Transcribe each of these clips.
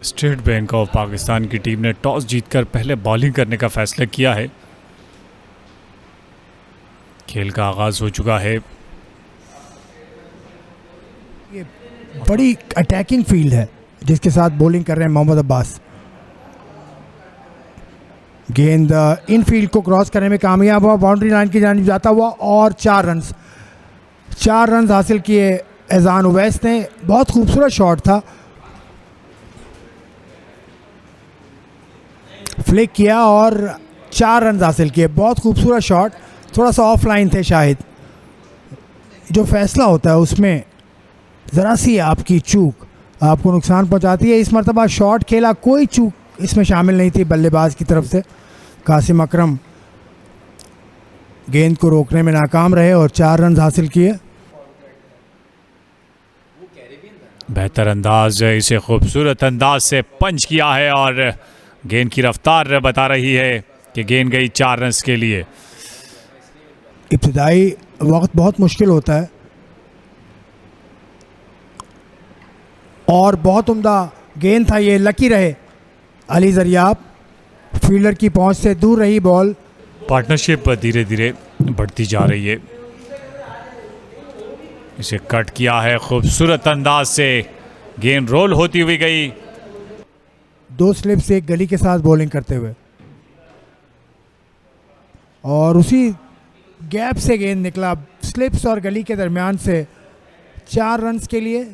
State bank of Pakistan की team ने toss जीतकर पहले बॉलिंग करने का फैसला किया है। खेल का आगाज हो चुका है। ये बड़ी अटैकिंग फील्ड है जिसके साथ बॉलिंग कर रहे हैं मोहम्मद अब्बास। गेंद इन फील्ड को क्रॉस करने में कामयाब हुआ, बाउंड्री लाइन की जानिब जाता हुआ और 4 रन हासिल किए एजान उवैस ने। बहुत खूबसूरत शॉट था, फ्लिक किया और 4 रन हासिल किए। बहुत खूबसूरत शॉट, थोड़ा सा ऑफलाइन थे शायद। जो फैसला होता है उसमें ज़रा सी आपकी चूक आपको नुकसान पहुंचाती है। इस मरतबा शॉट खेला, कोई चूक इसमें शामिल नहीं थी बल्लेबाज की तरफ से। कासिम अकरम गेंद को रोकने में नाकाम रहे और 4 रन हासिल किए। बेहतर अंदाज, इसे खूबसूरत अंदाज से पंच किया है और गेंद की रफ्तार बता रही है कि गेंद गई 4 रन के लिए। इब्तिदाई वक्त बहुत मुश्किल होता है और बहुत उम्दा गेंद था ये। लकी रहे अली जरियाब, फील्डर की पहुंच से दूर रही बॉल। पार्टनरशिप धीरे धीरे बढ़ती जा रही है। इसे कट किया है खूबसूरत अंदाज से, गेंद रोल होती हुई गई। 2 स्लिप्स एक गली के साथ बॉलिंग करते हुए और उसी गैप से गेंद निकला स्लिप्स और गली के दरमियान से 4 रन के लिए।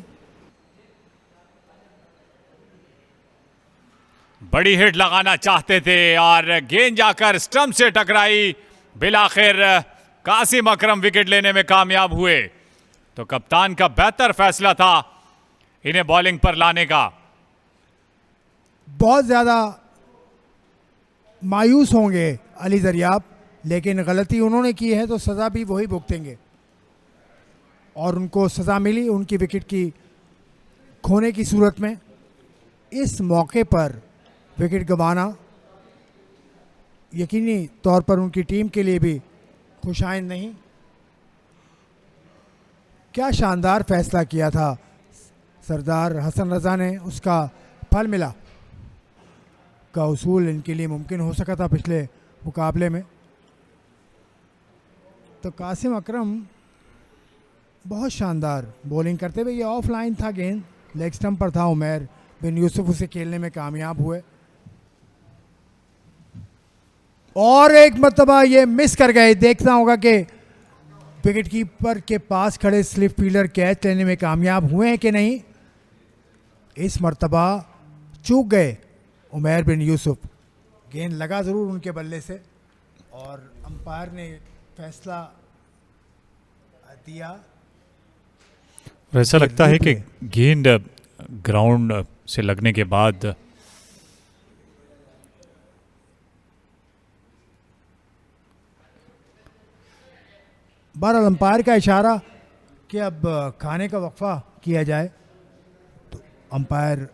बड़ी हिट लगाना चाहते थे और गेंद जाकर स्टंप से टकराई। बिलाखिर कासिम अकरम विकेट लेने में कामयाब हुए। तो कप्तान का बेहतर फैसला था इन्हें बॉलिंग पर लाने का। बहुत ज़्यादा मायूस होंगे अली जरियाब, लेकिन गलती उन्होंने की है तो सज़ा भी वही भुगतेंगे और उनको सज़ा मिली उनकी विकेट की खोने की सूरत में। इस मौके पर विकेट गंवाना यकीनी तौर पर उनकी टीम के लिए भी खुशाइंद नहीं। क्या शानदार फैसला किया था सरदार हसन रज़ा ने, उसका फल मिला का उसूल इनके लिए मुमकिन हो सका था पिछले मुकाबले में। तो कासिम अकरम बहुत शानदार बॉलिंग करते हुए, ये ऑफलाइन था, गेंद लेग स्टंप पर था। उमैर बिन यूसुफ उसे खेलने में कामयाब हुए और एक मरतबा ये मिस कर गए। देखना होगा कि विकेट कीपर के पास खड़े स्लिप फील्डर कैच लेने में कामयाब हुए हैं कि नहीं। इस मरतबा चूक गए उमैर बिन यूसुफ। गेंद लगा ज़रूर उनके बल्ले से और अंपायर ने फैसला दिया। ऐसा लगता है कि गेंद ग्राउंड से लगने के बाद बहरहाल अंपायर का इशारा कि अब खाने का वक्फा किया जाए, तो अंपायर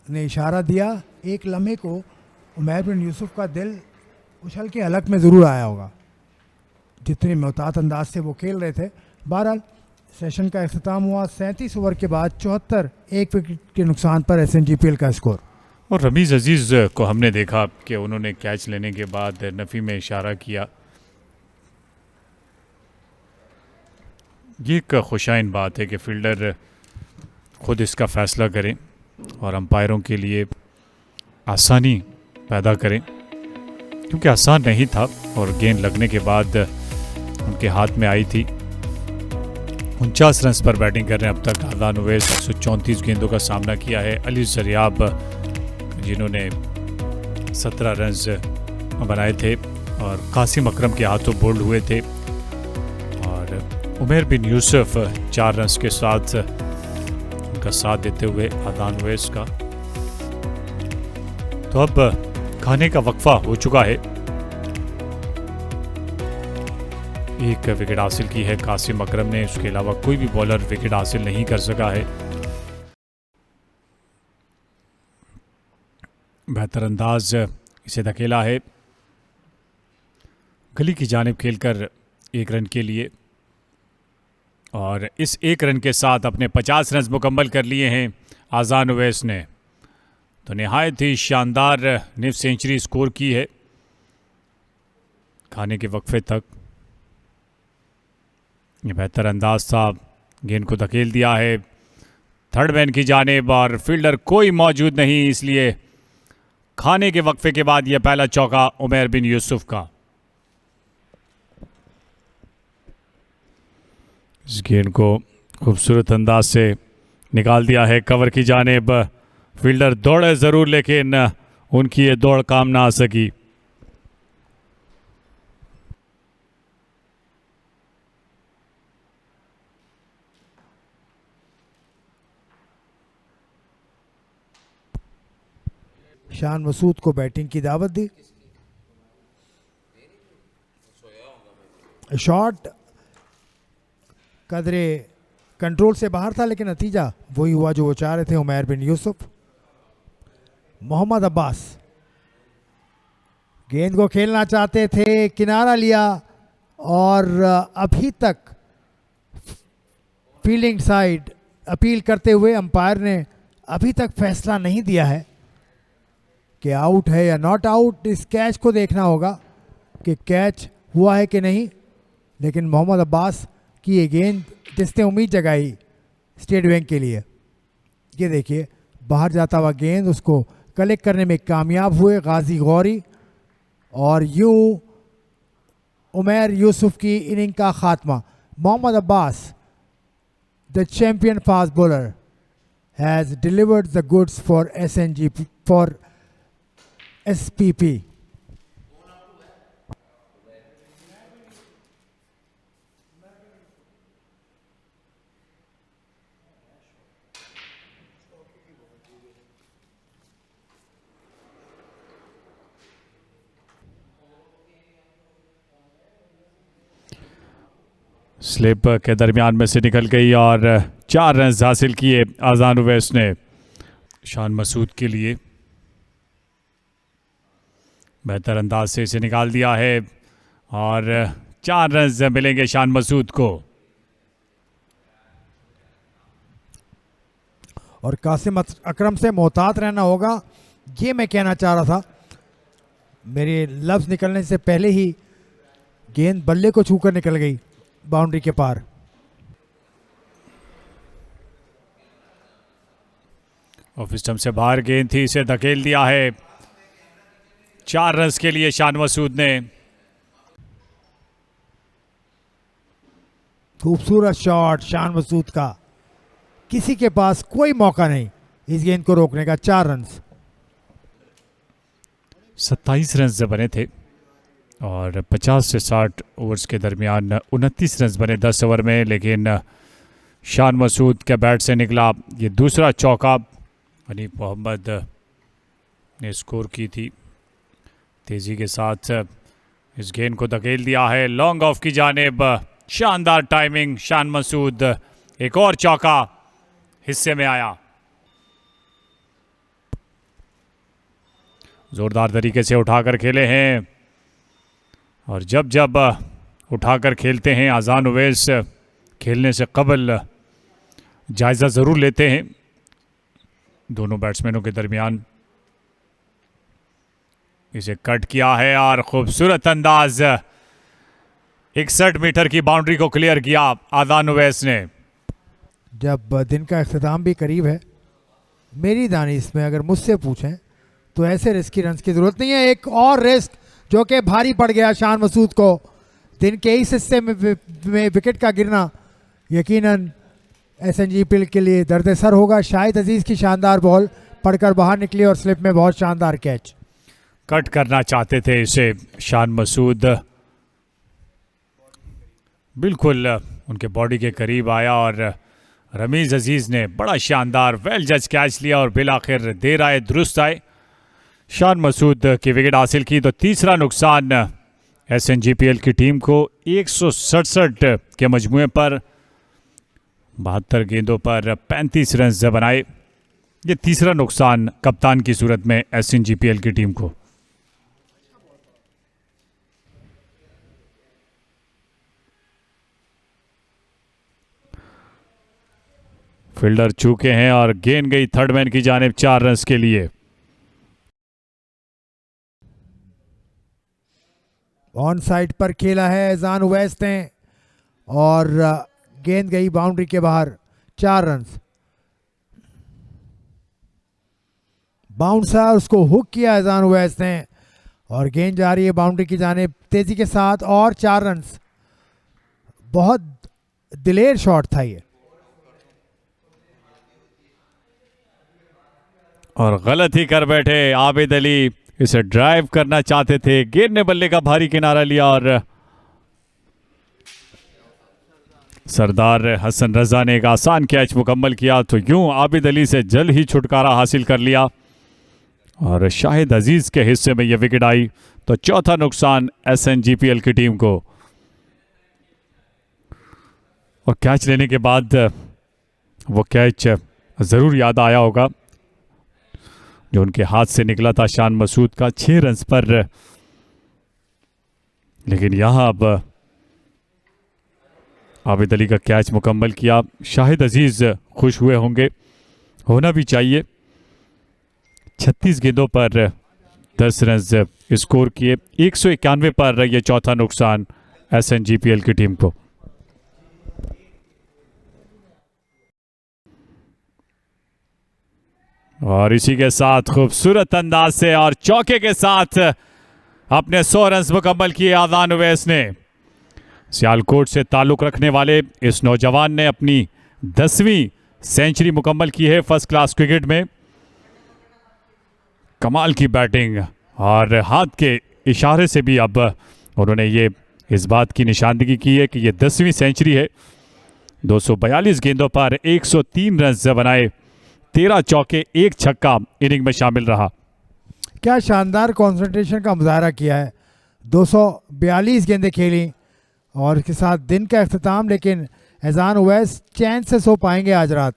ने इशारा दिया। एक लम्हे को उमैर बिन यूसुफ का दिल उछल के हलक में ज़रूर आया होगा, जितने मोहतात अंदाज से वो खेल रहे थे। बहरहाल सेशन का अख्ताम हुआ 37 ओवर के बाद 74, 1 विकेट के नुकसान पर SNGPL का स्कोर। और रमीज़ अजीज़ को हमने देखा कि उन्होंने कैच लेने के बाद नफ़ी में इशारा किया। ये एक खुशाइन बात है कि फील्डर खुद इसका फ़ैसला करें और अंपायरों के लिए आसानी पैदा करें, क्योंकि आसान नहीं था और गेंद लगने के बाद उनके हाथ में आई थी। 49 रन पर बैटिंग कर रहे हैं अब तक आज़ान उवैस। 134 गेंदों का सामना किया है। अली जरियाब जिन्होंने 17 रन बनाए थे और कासिम अकरम के हाथों बोल्ड हुए थे और उमैर बिन यूसुफ 4 रन के साथ उनका साथ देते हुए आज़ान उवैस का। तो अब खाने का वक्फा हो चुका है। 1 विकेट हासिल की है कासिम अकरम ने, उसके अलावा कोई भी बॉलर विकेट हासिल नहीं कर सका है। बेहतर अंदाज इसे धकेला है गली की जानिब खेलकर 1 रन के लिए और इस 1 रन के साथ अपने 50 रन मुकम्मल कर लिए हैं आज़ान उवैस ने। तो निहायत ही शानदार निफ सेंचुरी स्कोर की है खाने के वक्फे तक। ये बेहतर अंदाज था, गेंद को धकेल दिया है थर्ड मैन की जानिब और फील्डर कोई मौजूद नहीं, इसलिए खाने के वक्फे के बाद यह पहला चौका उमैर बिन यूसुफ का। इस गेंद को खूबसूरत अंदाज से निकाल दिया है कवर की जानिब। फील्डर दौड़े ज़रूर लेकिन उनकी ये दौड़ काम ना आ सकी। शान मसूद को बैटिंग की दावत दी। शॉट कदरे कंट्रोल से बाहर था लेकिन नतीजा वही हुआ जो वो चाह रहे थे उमैर बिन यूसुफ। मोहम्मद अब्बास गेंद को खेलना चाहते थे, किनारा लिया और अभी तक फील्डिंग साइड अपील करते हुए अंपायर ने अभी तक फैसला नहीं दिया है कि आउट है या नॉट आउट। इस कैच को देखना होगा कि कैच हुआ है कि नहीं, लेकिन मोहम्मद अब्बास की ये गेंद जिसने उम्मीद जगाई स्टेट बैंक के लिए, ये देखिए बाहर जाता हुआ गेंद उसको कलेक्ट करने में कामयाब हुए गाजी गौरी और यूं उमैर यूसुफ की इनिंग का खात्मा। Mohammad Abbas the champion fast bowler has delivered the goods for SPP। Slip के दरमियान में से निकल गई और 4 रन हासिल किए आज़ान उवैस ने शान मसूद के लिए। बेहतर अंदाज से इसे निकाल दिया है और 4 रन मिलेंगे शान मसूद को। और कासिम अकरम से मोहतात रहना होगा, ये मैं कहना चाह रहा था। मेरे लफ्ज़ निकलने से पहले ही गेंद बल्ले को छूकर निकल गई बाउंड्री के पार। ऑफ स्टंप से बाहर गेंद थी, इसे धकेल दिया है 4 रन के लिए शान मसूद ने। खूबसूरत शॉट शान मसूद का, किसी के पास कोई मौका नहीं इस गेंद को रोकने का। 4 रन 27 रन बने थे और 50 से 60 ओवर्स के दरमियान 29 रन बने 10 ओवर में, लेकिन शान मसूद के बैट से निकला ये दूसरा चौका। हनीफ मोहम्मद ने स्कोर की थी, तेज़ी के साथ इस गेंद को धकेल दिया है लॉन्ग ऑफ की जानिब। शानदार टाइमिंग, शान मसूद एक और चौका हिस्से में आया। जोरदार तरीके से उठाकर खेले हैं और जब जब उठाकर खेलते हैं आज़ान उवैस खेलने से कबल जायज़ा ज़रूर लेते हैं दोनों बैट्समैनों के दरमियान। इसे कट किया है और खूबसूरत अंदाज 61 मीटर की बाउंड्री को क्लियर किया आज़ान उवैस ने। जब दिन का अख्ताम भी करीब है, मेरी दानिश में अगर मुझसे पूछें तो ऐसे रिस्की रन की ज़रूरत नहीं है। एक और रिस्क जो कि भारी पड़ गया शान मसूद को। दिन के इस हिस्से में विकेट का गिरना यकीनन SNGPL के लिए दर्द सर होगा। शाहिद अजीज़ की शानदार बॉल पड़कर बाहर निकली और स्लिप में बहुत शानदार कैच। कट करना चाहते थे इसे शान मसूद, बिल्कुल उनके बॉडी के करीब आया और रमीज़ अजीज़ ने बड़ा शानदार वेल जज कैच लिया और बिल आखिर देर आए दुरुस्त आए, शान मसूद की विकेट हासिल की। तो तीसरा नुकसान SNGPL की टीम को 167 के मजमुए पर 72 गेंदों पर 35 रन बनाए। ये तीसरा नुकसान कप्तान की सूरत में SNGPL की टीम को। फील्डर चूके हैं और गेंद गई थर्ड मैन की जानिब 4 रन के लिए। ऑन साइड पर खेला है एजान उवैस ने और गेंद गई बाउंड्री के बाहर। 4 रन। बाउंसर उसको हुक किया एजान उवैस ने और गेंद जा रही है बाउंड्री की जानिब तेजी के साथ और 4 रन। बहुत दिलेर शॉट था ये और गलत ही कर बैठे आबिद अली। इसे ड्राइव करना चाहते थे, गेंद ने बल्ले का भारी किनारा लिया और सरदार हसन रजा ने एक आसान कैच मुकम्मल किया। तो यूं आबिद अली से जल्द ही छुटकारा हासिल कर लिया और शाहिद अजीज के हिस्से में यह विकेट आई। तो चौथा नुकसान SNGPL की टीम को। और कैच लेने के बाद वो कैच ज़रूर याद आया होगा जो उनके हाथ से निकला था शान मसूद का 6 रन पर। लेकिन यहां अब आबिद अली का कैच मुकम्मल किया। शाहिद अजीज खुश हुए होंगे, होना भी चाहिए। 36 गेंदों पर 10 रन स्कोर किए। 191 पर यह चौथा नुकसान SNGPL की टीम को। और इसी के साथ खूबसूरत अंदाज से और चौके के साथ अपने 100 रन मुकम्मल किए आज़ान उवैस ने। सियालकोट से ताल्लुक़ रखने वाले इस नौजवान ने अपनी 10वीं सेंचुरी मुकम्मल की है फर्स्ट क्लास क्रिकेट में। कमाल की बैटिंग और हाथ के इशारे से भी अब उन्होंने ये इस बात की निशानदेही की है कि ये 10वीं सेंचुरी है। 242 गेंदों पर 103 रन बनाए, 13 चौके 1 छक्का इनिंग में शामिल रहा। क्या शानदार कंसंट्रेशन का मुजाहरा किया है। 242 गेंदें खेली और इसके साथ दिन का अख्ताम। लेकिन एजान उवैस चैन से सो पाएंगे आज रात,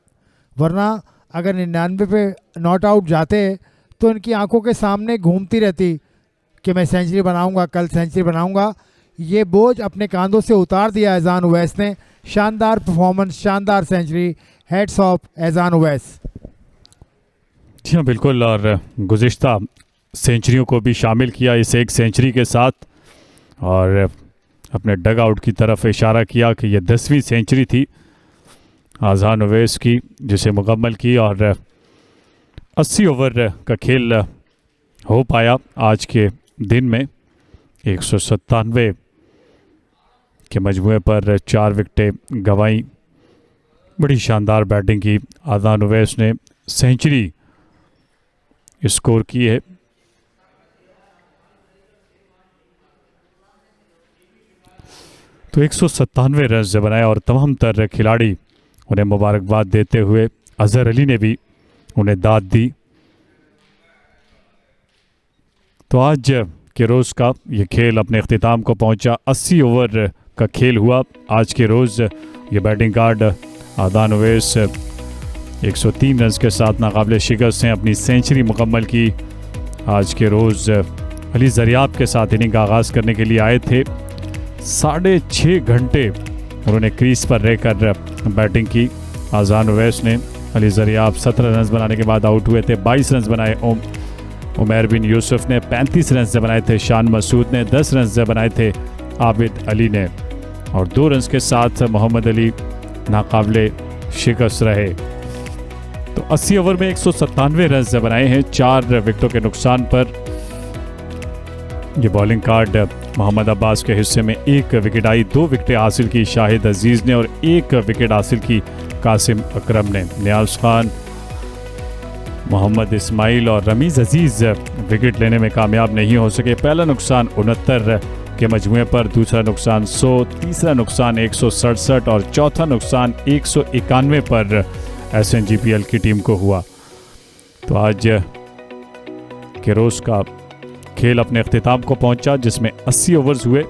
वरना अगर 99 पे नॉट आउट जाते तो इनकी आंखों के सामने घूमती रहती कि मैं सेंचुरी बनाऊंगा, कल सेंचुरी बनाऊंगा। ये बोझ अपने कांधों से उतार दिया एजान उवैस ने। शानदार परफॉर्मेंस, शानदार सेंचुरी, हेड्स ऑफ एजान उवैस। जी हाँ बिल्कुल, और गुज़िश्ता सेंचुरियों को भी शामिल किया इस एक सेंचुरी के साथ और अपने डग आउट की तरफ इशारा किया कि यह 10वीं सेंचुरी थी आज़ान उवैस की जिसे मुकम्मल की। और 80 ओवर का खेल हो पाया आज के दिन में। 197 के मजमूए पर 4 विकेटें गंवाई। बड़ी शानदार बैटिंग की आज़ान उवैस ने, सेंचुरी स्कोर की है। तो 197 रन बनाए और तमाम तर खिलाड़ी उन्हें मुबारकबाद देते हुए अजहर अली ने भी उन्हें दाद दी। तो आज के रोज़ का ये खेल अपने अख्तिताम को पहुंचा। 80 ओवर का खेल हुआ आज के रोज़। ये बैटिंग कार्ड आज़ान उवैस 103 रन के साथ नाकाबिले शिकस्त हैं अपनी सेंचुरी मुकम्मल की। आज के रोज़ अली ज़रियाब के साथ इनिंग का आगाज़ करने के लिए आए थे। 6.5 घंटे उन्होंने क्रीज पर रहकर बैटिंग की। आज़ान उवैस ने। अली ज़रियाब 17 रन बनाने के बाद आउट हुए थे। 22 रन बनाए उमैर बिन यूसुफ ने। 35 रन बनाए थे शान मसूद ने। 10 रन बनाए थे आबिद अली ने और 2 रन के साथ मोहम्मद अली नाकाबिले शिकस्त रहे। तो 80 ओवर में 197 रन बनाए हैं 4 विकेटों के नुकसान पर। ये बॉलिंग कार्ड मोहम्मद अब्बास के हिस्से में 1 विकेट आई। 2 विकेटें हासिल की शाहिद अजीज़ ने और 1 विकेट हासिल की कासिम अकरम ने। नियाज़ खान, मोहम्मद इस्माइल और रमीज़ अजीज़ विकेट लेने में कामयाब नहीं हो सके। पहला नुकसान 69 के मजमूए पर, दूसरा नुकसान 100, तीसरा नुकसान 167 और चौथा नुकसान 191 पर SNGPL की टीम को हुआ। तो आज के रोज़ का खेल अपने अख्तिताम को पहुंचा जिसमें 80 ओवर्स हुए।